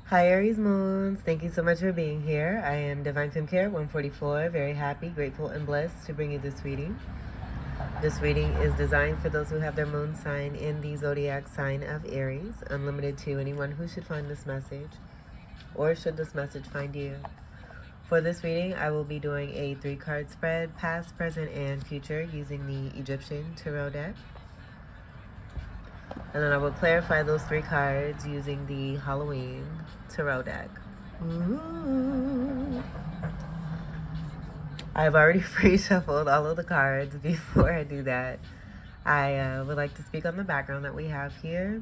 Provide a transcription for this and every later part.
Hi Aries Moons, thank you so much for being here. I am Divine Femme Care 144, very happy, grateful, and blessed to bring you this reading. This reading is designed for those who have their moon sign in the zodiac sign of Aries, unlimited to anyone who should find this message, or should this message find you. For this reading, I will be doing a 3-card spread, past, present, and future, using the Egyptian Tarot deck. And then I will clarify those 3 cards using the Halloween Tarot deck. Ooh. I've already pre-shuffled all of the cards. Before I do that, I would like to speak on the background that we have here,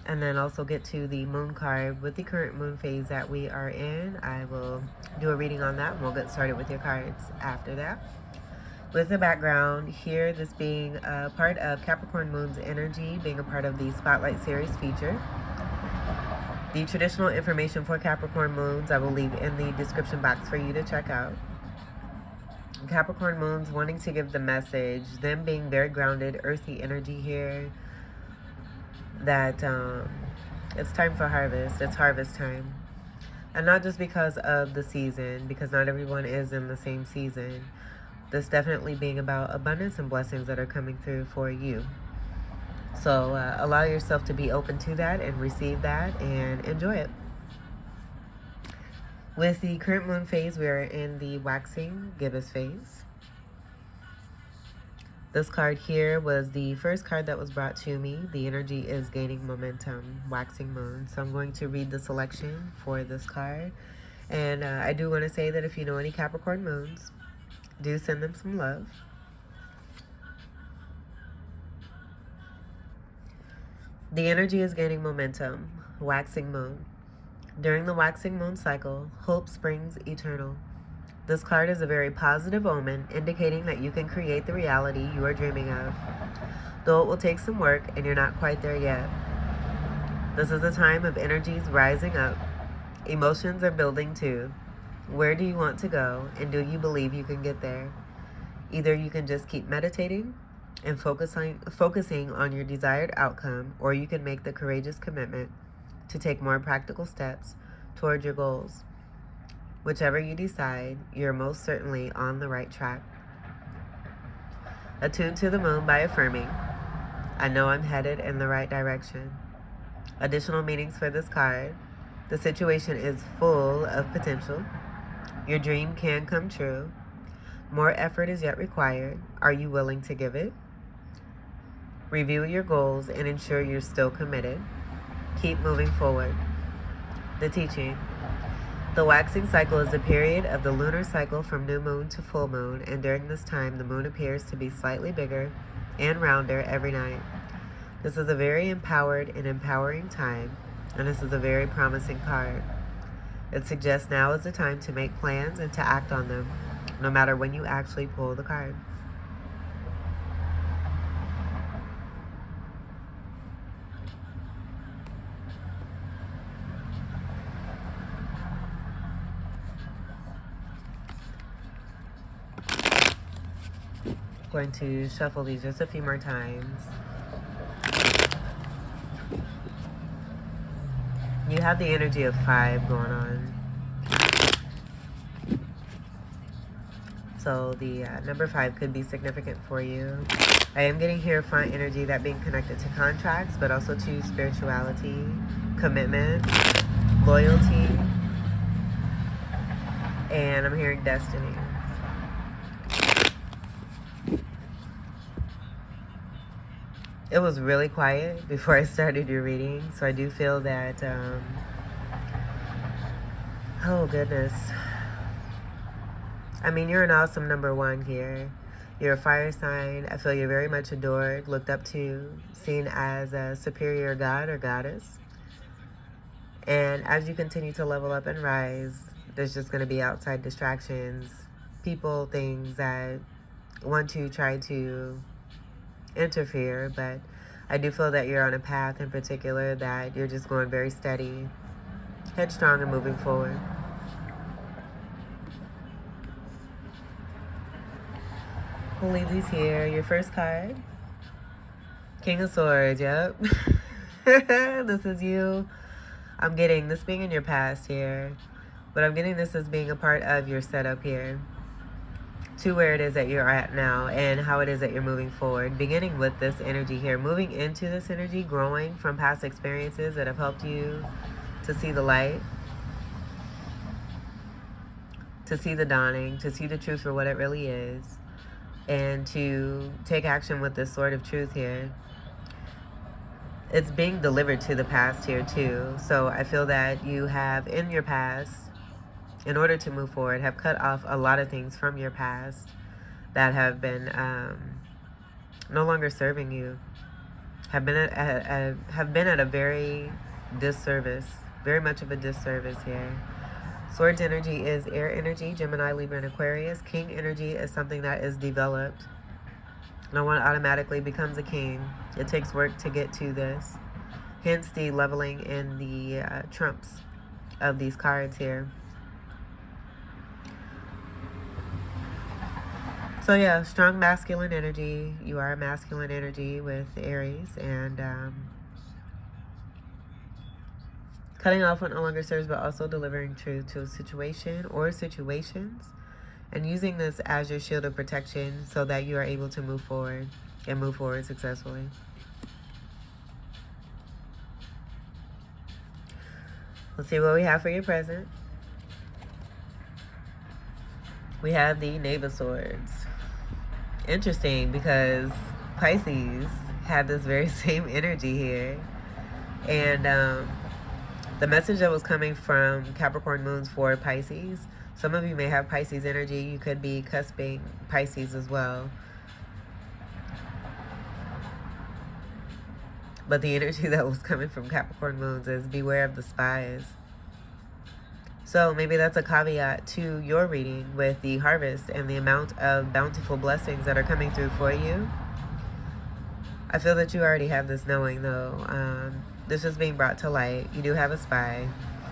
and then also get to the moon card with the current moon phase that we are in. I will do a reading on that, and we'll get started with your cards after that. With the background here, this being a part of Capricorn Moon's energy, being a part of the Spotlight Series feature. The traditional information for Capricorn Moons I will leave in the description box for you to check out. Capricorn Moons wanting to give the message, them being very grounded, earthy energy here, that it's time for harvest. It's harvest time. And not just because of the season, because not everyone is in the same season. This definitely being about abundance and blessings that are coming through for you. So allow yourself to be open to that and receive that and enjoy it. With the current moon phase, we are in the waxing gibbous phase. This card here was the first card that was brought to me. The energy is gaining momentum, waxing moon. So I'm going to read the selection for this card. And I do want to say that if you know any Capricorn moons, do send them some love. The energy is gaining momentum, waxing moon. During the waxing moon cycle, hope springs eternal. This card is a very positive omen, indicating that you can create the reality you are dreaming of, though it will take some work and you're not quite there yet. This is a time of energies rising up. Emotions are building too. Where do you want to go, and do you believe you can get there? Either you can just keep meditating and focusing on your desired outcome, or you can make the courageous commitment to take more practical steps toward your goals. Whichever you decide, you're most certainly on the right track. Attune to the moon by affirming, I know I'm headed in the right direction. Additional meanings for this card. The situation is full of potential. Your dream can come true. More effort is yet required. Are you willing to give it? Review your goals and ensure you're still committed. Keep moving forward. The teaching. The waxing cycle is a period of the lunar cycle from new moon to full moon, and during this time, the moon appears to be slightly bigger and rounder every night. This is a very empowered and empowering time, and this is a very promising card. It suggests now is the time to make plans and to act on them, no matter when you actually pull the card. Going to shuffle these just a few more times. You have the energy of 5 going on. So the number 5 could be significant for you. I am getting here fine energy, that being connected to contracts, but also to spirituality, commitment, loyalty, and I'm hearing destiny. It was really quiet before I started your reading, so I do feel that, oh goodness. I mean, you're an awesome number 1 here. You're a fire sign. I feel you're very much adored, looked up to, seen as a superior god or goddess. And as you continue to level up and rise, there's just going to be outside distractions, people, things that want to try to interfere, but I do feel that you're on a path in particular that you're just going very steady, headstrong, and moving forward. We'll leave these here. Your first card, King of Swords. Yep. This is you I'm getting this being in your past here, but I'm getting this as being a part of your setup here to where it is that you're at now and how it is that you're moving forward. Beginning with this energy here, moving into this energy, growing from past experiences that have helped you to see the light, to see the dawning, to see the truth for what it really is, and to take action with this sword of truth here. It's being delivered to the past here too. So I feel that you have in your past, in order to move forward, have cut off a lot of things from your past that have been no longer serving you, have been at a very disservice, very much of a disservice here. Swords energy is air energy, Gemini, Libra, and Aquarius. King energy is something that is developed. No one automatically becomes a king. It takes work to get to this. Hence the leveling in the trumps of these cards here. So yeah, strong masculine energy. You are a masculine energy with Aries, and cutting off what no longer serves, but also delivering truth to a situation or situations, and using this as your shield of protection so that you are able to move forward and move forward successfully. Let's see what we have for your present. We have the Knave of Swords. Interesting, because Pisces had this very same energy here. And the message that was coming from Capricorn Moons for Pisces, some of you may have Pisces energy. You could be cusping Pisces as well. But the energy that was coming from Capricorn Moons is beware of the spies. So maybe that's a caveat to your reading with the harvest and the amount of bountiful blessings that are coming through for you. I feel that you already have this knowing, though. This is being brought to light. You do have a spy.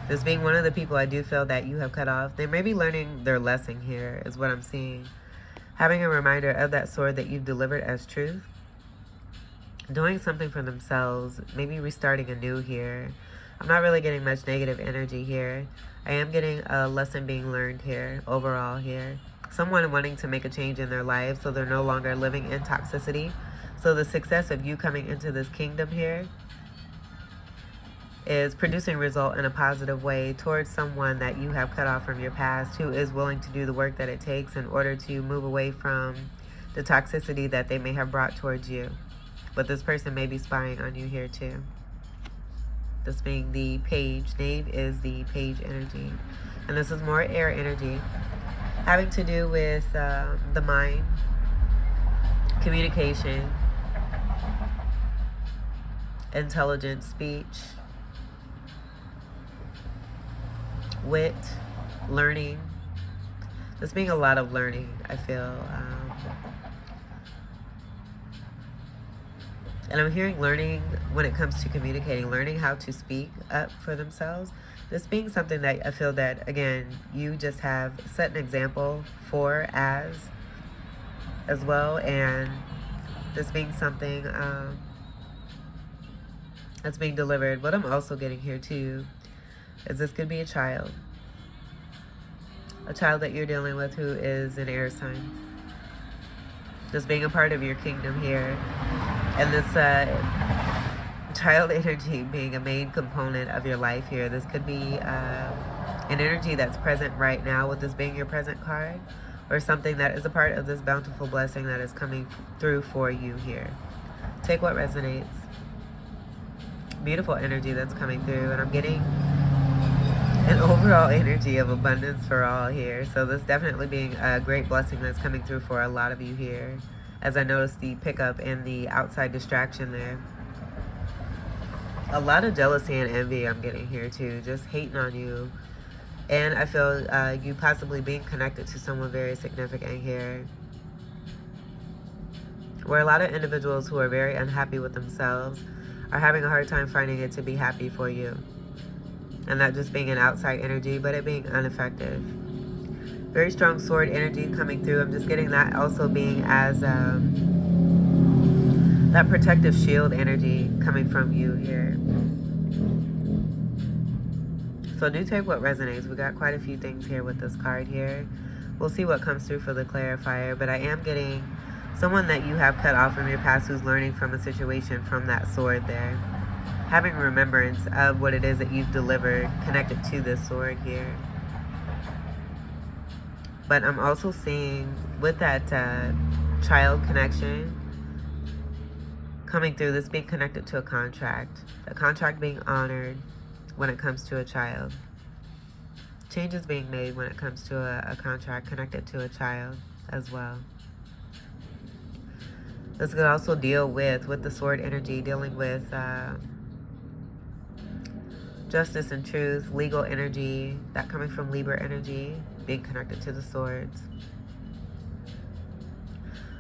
This being one of the people I do feel that you have cut off. They may be learning their lesson here, is what I'm seeing. Having a reminder of that sword that you've delivered as truth. Doing something for themselves. Maybe restarting anew here. I'm not really getting much negative energy here. I am getting a lesson being learned here, overall here. Someone wanting to make a change in their life so they're no longer living in toxicity. So the success of you coming into this kingdom here is producing result in a positive way towards someone that you have cut off from your past, who is willing to do the work that it takes in order to move away from the toxicity that they may have brought towards you. But this person may be spying on you here too. This being the page. Knave is the page energy. And this is more air energy, having to do with the mind, communication, intelligent speech, wit, learning. This being a lot of learning, I feel. And I'm hearing learning when it comes to communicating, learning how to speak up for themselves. This being something that I feel that, again, you just have set an example for as well. And this being something that's being delivered. What I'm also getting here too is this could be a child. A child that you're dealing with who is an air sign. This being a part of your kingdom here. And this child energy being a main component of your life here. This could be an energy that's present right now with this being your present card, or something that is a part of this bountiful blessing that is coming through for you here. Take what resonates. Beautiful energy that's coming through, and I'm getting an overall energy of abundance for all here. So this definitely being a great blessing that's coming through for a lot of you here. As I notice the pickup and the outside distraction there. A lot of jealousy and envy I'm getting here too. Just hating on you. And I feel you possibly being connected to someone very significant here. Where a lot of individuals who are very unhappy with themselves are having a hard time finding it to be happy for you. And that just being an outside energy, but it being ineffective. Very strong sword energy coming through. I'm just getting that also being as that protective shield energy coming from you here. So do take what resonates. We got quite a few things here with this card here. We'll see what comes through for the clarifier. But I am getting someone that you have cut off from your past who's learning from a situation from that sword there. Having remembrance of what it is that you've delivered connected to this sword here. But I'm also seeing with that child connection coming through, this being connected to a contract being honored when it comes to a child. Changes being made when it comes to a contract connected to a child as well. This could also deal with the sword energy, dealing with justice and truth, legal energy, that coming from Libra energy, being connected to the swords.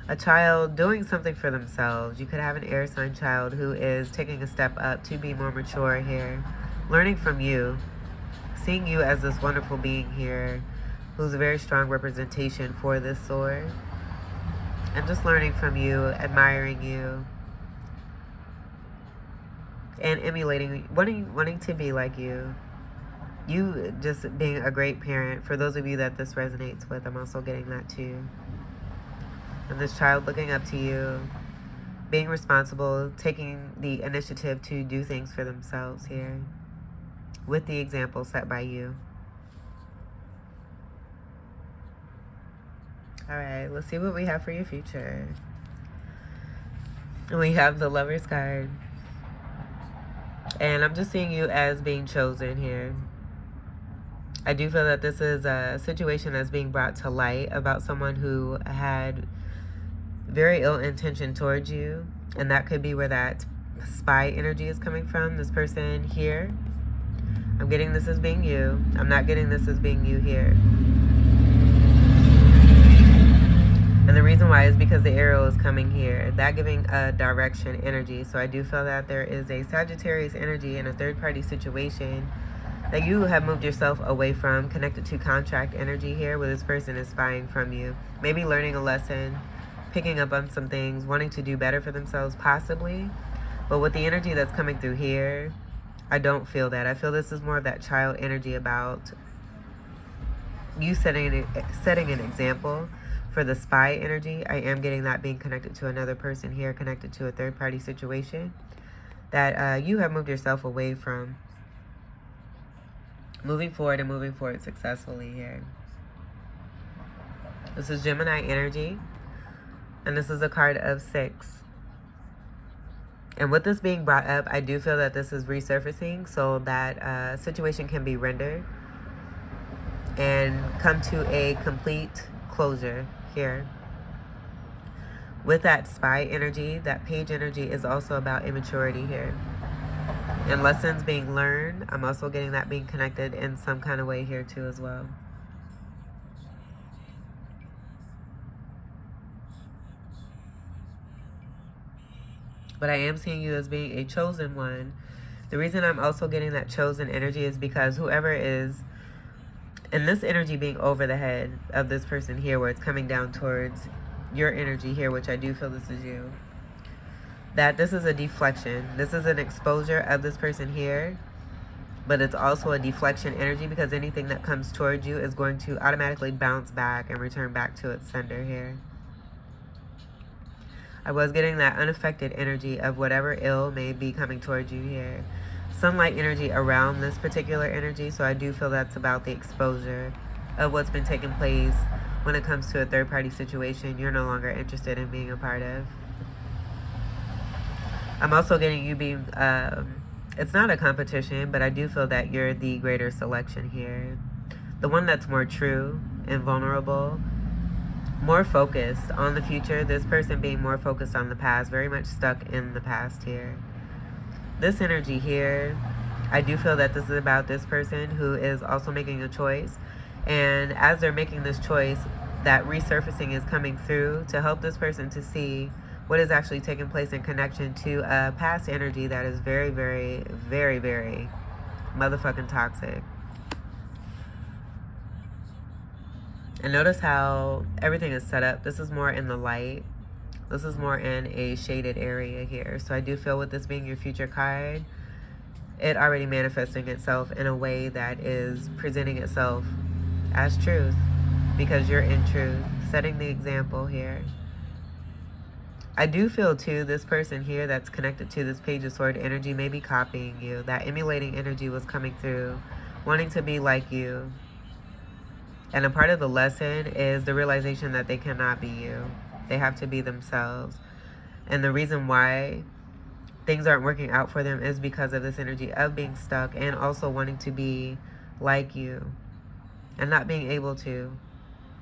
A child doing something for themselves. You could have an air sign child who is taking a step up to be more mature here, learning from you, seeing you as this wonderful being here who's a very strong representation for this sword, and just learning from you, admiring you, and emulating, wanting to be like you. You just being a great parent. For those of you that this resonates with, I'm also getting that too. And this child looking up to you, being responsible, taking the initiative to do things for themselves here, with the example set by you. All right, let's see what we have for your future. We have the Lover's card. And I'm just seeing you as being chosen here. I do feel that this is a situation that's being brought to light about someone who had very ill intention towards you. And that could be where that spy energy is coming from. This person here. I'm getting this as being you. I'm not getting this as being you here. And the reason why is because the arrow is coming here. That giving a direction energy. So I do feel that there is a Sagittarius energy in a third-party situation that you have moved yourself away from, connected to contract energy here, where this person is spying from you. Maybe learning a lesson, picking up on some things, wanting to do better for themselves, possibly. But with the energy that's coming through here, I don't feel that. I feel this is more of that child energy about you setting an example. For the spy energy, I am getting that being connected to another person here, connected to a third-party situation that you have moved yourself away from. Moving forward successfully here. This is Gemini energy, and this is a card of 6. And with this being brought up, I do feel that this is resurfacing so that situation can be rendered and come to a complete closure here. With that spy energy, that page energy is also about immaturity here. And lessons being learned, I'm also getting that being connected in some kind of way here too as well. But I am seeing you as being a chosen one. The reason I'm also getting that chosen energy is because whoever is, and this energy being over the head of this person here, where it's coming down towards your energy here, which I do feel this is you, that this is a deflection. This is an exposure of this person here, but it's also a deflection energy because anything that comes towards you is going to automatically bounce back and return back to its sender here. I was getting that unaffected energy of whatever ill may be coming towards you here. Sunlight energy around this particular energy, so I do feel that's about the exposure of what's been taking place when it comes to a third-party situation you're no longer interested in being a part of. I'm also getting you being, it's not a competition, but I do feel that you're the greater selection here. The one that's more true and vulnerable, more focused on the future. This person being more focused on the past, very much stuck in the past here. This energy here, I do feel that this is about this person who is also making a choice. And as they're making this choice, that resurfacing is coming through to help this person to see what is actually taking place in connection to a past energy that is very, very, very, very motherfucking toxic. And notice how everything is set up. This is more in the light. This is more in a shaded area here. So I do feel with this being your future card, it already manifesting itself in a way that is presenting itself as truth, because you're in truth, setting the example here. I do feel too, this person here that's connected to this Page of Sword energy may be copying you. That emulating energy was coming through, wanting to be like you. And a part of the lesson is the realization that they cannot be you. They have to be themselves. And the reason why things aren't working out for them is because of this energy of being stuck and also wanting to be like you and not being able to,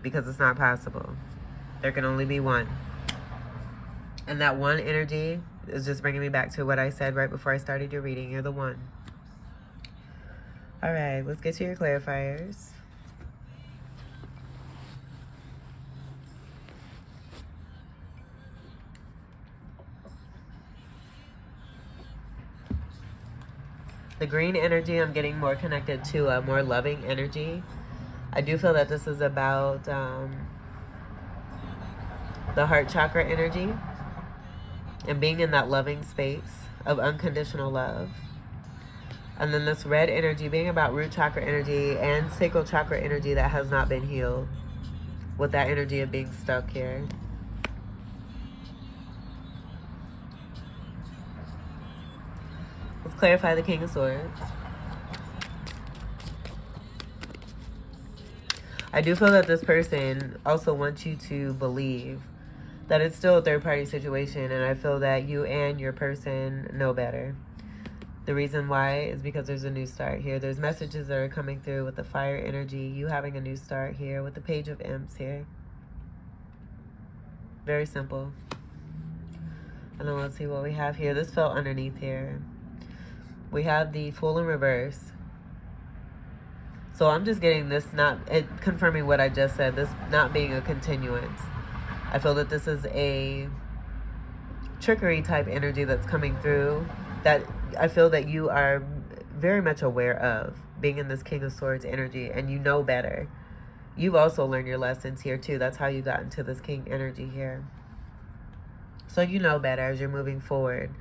because it's not possible. There can only be one. And that one energy is just bringing me back to what I said right before I started your reading. You're the one. All right, let's get to your clarifiers. The green energy, I'm getting more connected to a more loving energy. I do feel that this is about the heart chakra energy and being in that loving space of unconditional love. And then this red energy being about root chakra energy and sacral chakra energy that has not been healed, with that energy of being stuck here. Let's clarify the King of Swords. I do feel that this person also wants you to believe that it's still a third-party situation, and I feel that you and your person know better. The reason why is because there's a new start here. There's messages that are coming through with the fire energy, you having a new start here with the Page of Imps here. Very simple. And then let's see what we have here. This fell underneath here. We have the Fool in reverse. So I'm just getting this, confirming what I just said, this not being a continuance. I feel that this is a trickery type energy that's coming through that I feel that you are very much aware of, being in this King of Swords energy, and you know better. You've also learned your lessons here too. That's how you got into this King energy here. So you know better as you're moving forward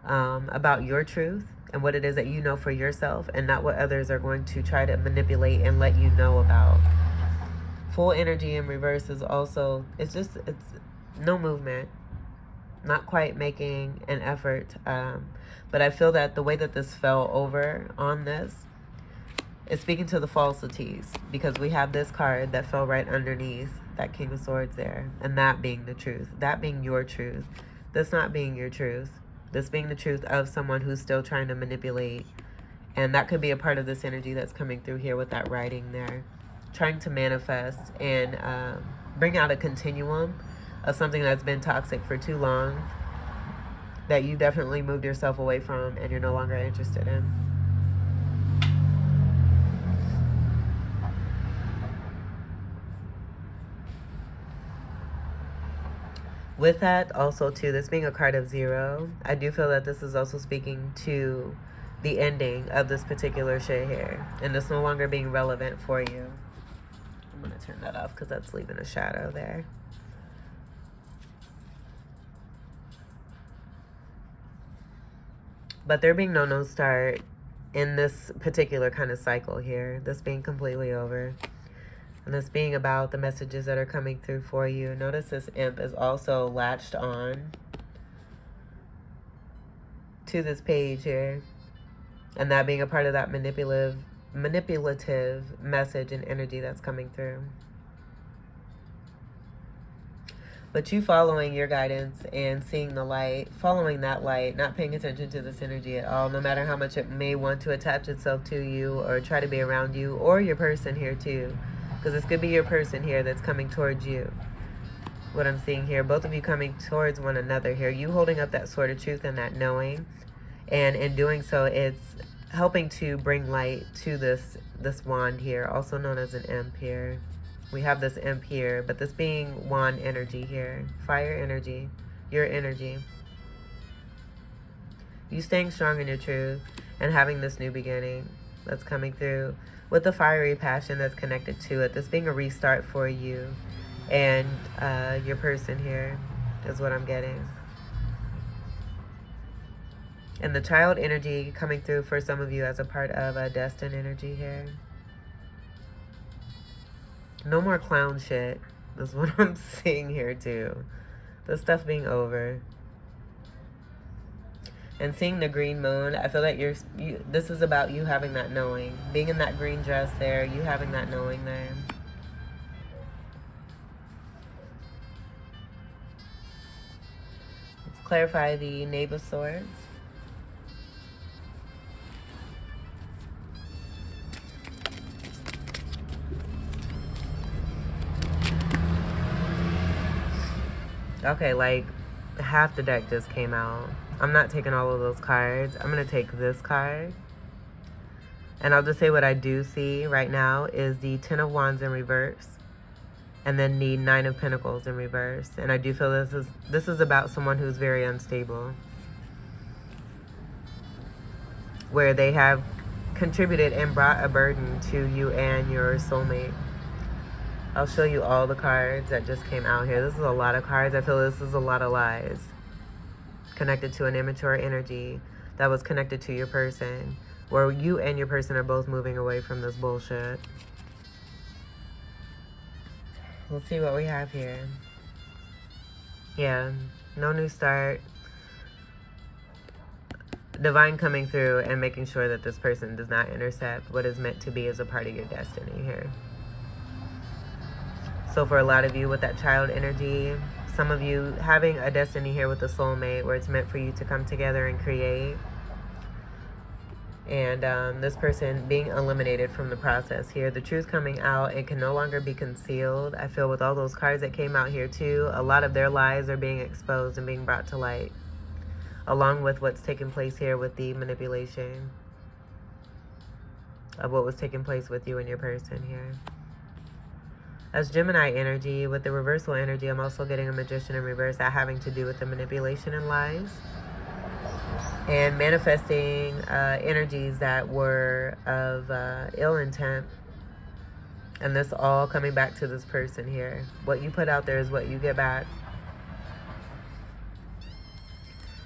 about your truth and what it is that you know for yourself, and not what others are going to try to manipulate and let you know about. Full energy in reverse is also, it's no movement, not quite making an effort. But I feel that the way that this fell over on this is speaking to the falsities, because we have this card that fell right underneath that King of Swords there, and that being the truth, that being your truth, this not being your truth, this being the truth of someone who's still trying to manipulate. And that could be a part of this energy that's coming through here with that writing there, trying to manifest and bring out a continuum of something that's been toxic for too long, that you definitely moved yourself away from and you're no longer interested in. With that, also too, this being a card of 0, I do feel that this is also speaking to the ending of this particular shit here, and this no longer being relevant for you. I'm going to turn that off because that's leaving a shadow there. But there being no start in this particular kind of cycle here, this being completely over. And this being about the messages that are coming through for you. Notice this imp is also latched on to this page here. And that being a part of that manipulative message and energy that's coming through. But you following your guidance and seeing the light, following that light, not paying attention to this energy at all, no matter how much it may want to attach itself to you or try to be around you, or your person here too. Because this could be your person here that's coming towards you. What I'm seeing here, both of you coming towards one another here. You holding up that sword of truth and that knowing. And in doing so, it's helping to bring light to this wand here, also known as an imp here. We have this imp here, but this being wand energy here. Fire energy, your energy. You staying strong in your truth and having this new beginning that's coming through with the fiery passion that's connected to it. This being a restart for you and your person here is what I'm getting. And the child energy coming through for some of you as a part of a destined energy here. No more clown shit. That's what I'm seeing here too. The stuff being over. And seeing the green moon, I feel like this is about you having that knowing. Being in that green dress there, you having that knowing there. Let's clarify the Knave of Swords. Okay, like half the deck just came out. I'm not taking all of those cards. I'm going to take this card. And I'll just say what I do see right now is the Ten of Wands in reverse. And then the Nine of Pentacles in reverse. And I do feel this is about someone who's very unstable. Where they have contributed and brought a burden to you and your soulmate. I'll show you all the cards that just came out here. This is a lot of cards. I feel this is a lot of lies. Connected to an immature energy that was connected to your person. Where you and your person are both moving away from this bullshit. Let's see what we have here. Yeah, no new start. Divine coming through and making sure that this person does not intercept what is meant to be as a part of your destiny here. So for a lot of you with that child energy, some of you having a destiny here with a soulmate where it's meant for you to come together and create. And this person being eliminated from the process here. The truth coming out. It can no longer be concealed. I feel with all those cards that came out here too, a lot of their lies are being exposed and being brought to light. Along with what's taking place here with the manipulation of what was taking place with you and your person here. As Gemini energy, with the reversal energy, I'm also getting a Magician in reverse, that having to do with the manipulation and lies. And manifesting energies that were of ill intent. And this all coming back to this person here. What you put out there is what you get back.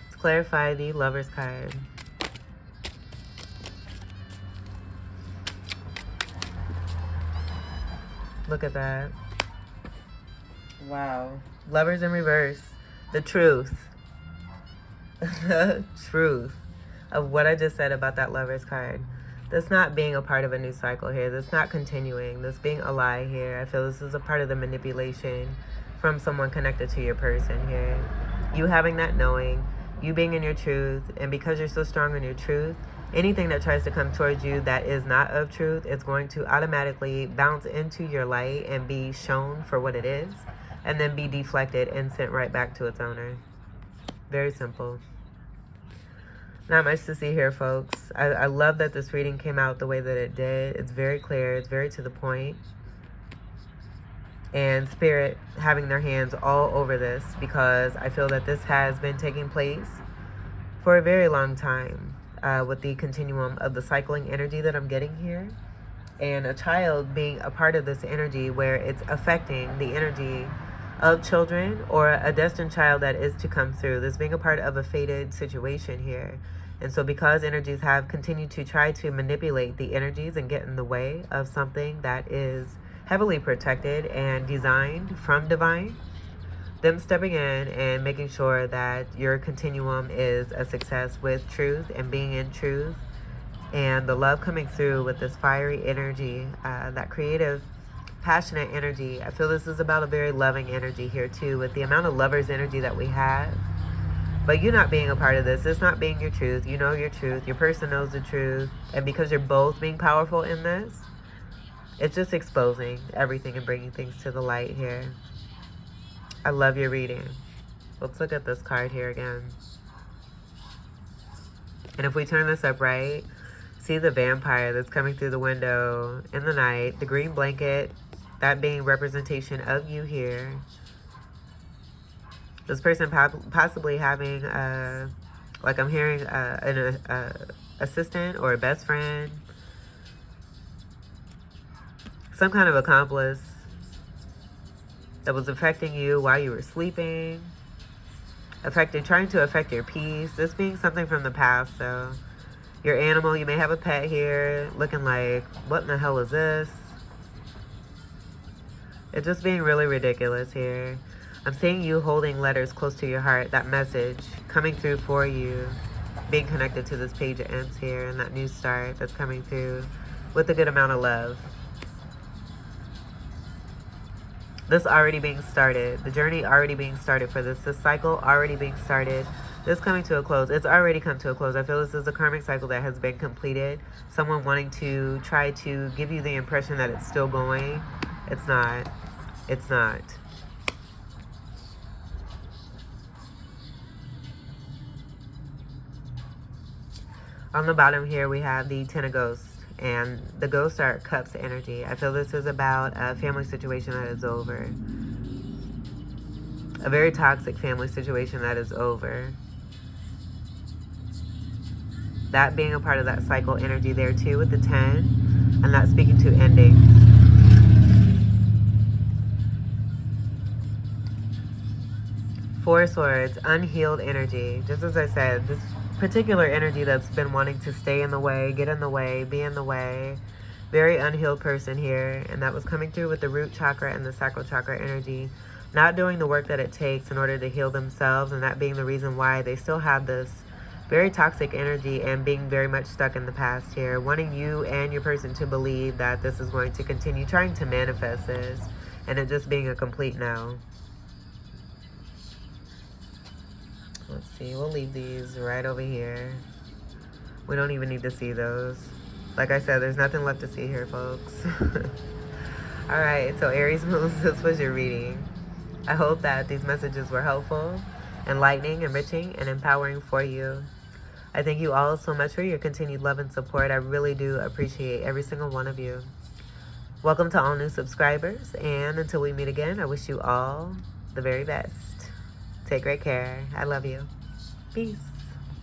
Let's clarify the Lover's card. Look at that. Wow. Lovers in reverse. The truth. The truth of what I just said about that Lover's card. This not being a part of a new cycle here. This not continuing. This being a lie here. I feel this is a part of the manipulation from someone connected to your person here. You having that knowing. You being in your truth. And because you're so strong in your truth, anything that tries to come towards you that is not of truth, it's going to automatically bounce into your light and be shown for what it is, and then be deflected and sent right back to its owner. Very simple. Not much to see here, folks. I love that this reading came out the way that it did. It's very clear. It's very to the point. And Spirit having their hands all over this, because I feel that this has been taking place for a very long time. With the continuum of the cycling energy that I'm getting here. And a child being a part of this energy where it's affecting the energy of children or a destined child that is to come through. This being a part of a fated situation here. And so because energies have continued to try to manipulate the energies and get in the way of something that is heavily protected and designed from divine, them stepping in and making sure that your continuum is a success with truth and being in truth, and the love coming through with this fiery energy, that creative, passionate energy. I feel this is about a very loving energy here too, with the amount of lovers energy that we have. But you not being a part of this, it's not being your truth. You know your truth. Your person knows the truth. And because you're both being powerful in this, it's just exposing everything and bringing things to the light here. I love your reading. Let's look at this card here again. And if we turn this up right, see the vampire that's coming through the window in the night. The green blanket, that being representation of you here. This person possibly having, like I'm hearing, an assistant or a best friend. Some kind of accomplice that was affecting you while you were sleeping. trying to affect your peace. This being something from the past, so your animal, you may have a pet here looking like, what in the hell is this? It's just being really ridiculous here. I'm seeing you holding letters close to your heart, that message coming through for you, being connected to this page of ends here and that new start that's coming through with a good amount of love. This already being started, the journey already being started for this cycle already being started, this coming to a close. It's already come to a close. I feel this is a karmic cycle that has been completed. Someone wanting to try to give you the impression that it's still going. It's not. It's not. On the bottom here, we have the Ten of Ghosts. And the ghosts are cups energy. I feel this is about a family situation that is over. A very toxic family situation that is over. That being a part of that cycle energy there too with the 10. And that's speaking to endings. Four of Swords, unhealed energy. Just as I said, this particular energy that's been wanting to stay in the way, get in the way, be in the way. Very unhealed person here. And that was coming through with the root chakra and the sacral chakra energy. Not doing the work that it takes in order to heal themselves. And that being the reason why they still have this very toxic energy and being very much stuck in the past here. Wanting you and your person to believe that this is going to continue. Trying to manifest this. And it just being a complete no. Let's see, we'll leave these right over here. We don't even need to see those. Like I said, there's nothing left to see here, folks. Alright, so Aries Moon, this was your reading. I hope that these messages were helpful, enlightening, enriching, and empowering for you. I thank you all so much for your continued love and support. I really do appreciate every single one of you. Welcome to all new subscribers, and until we meet again, I wish you all the very best. Take great care. I love you. Peace.